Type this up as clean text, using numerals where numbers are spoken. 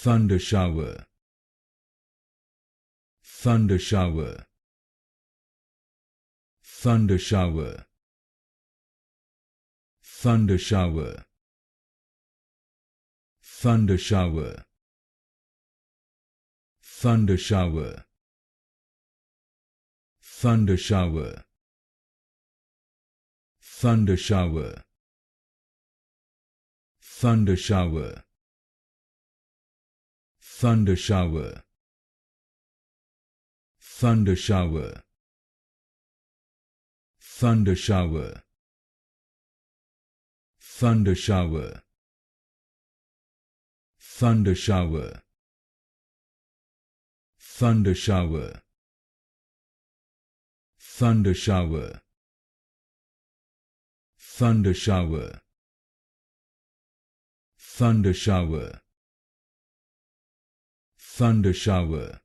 Thundershower, Thundershower, Thundershower, Thundershower, Thundershower, Thundershower, Thundershower, Thundershower, Thundershower, Thundershower, Thundershower, Thundershower, Thundershower, Thundershower, Thundershower, Thundershower, Thundershower, Thundershower, Thundershower,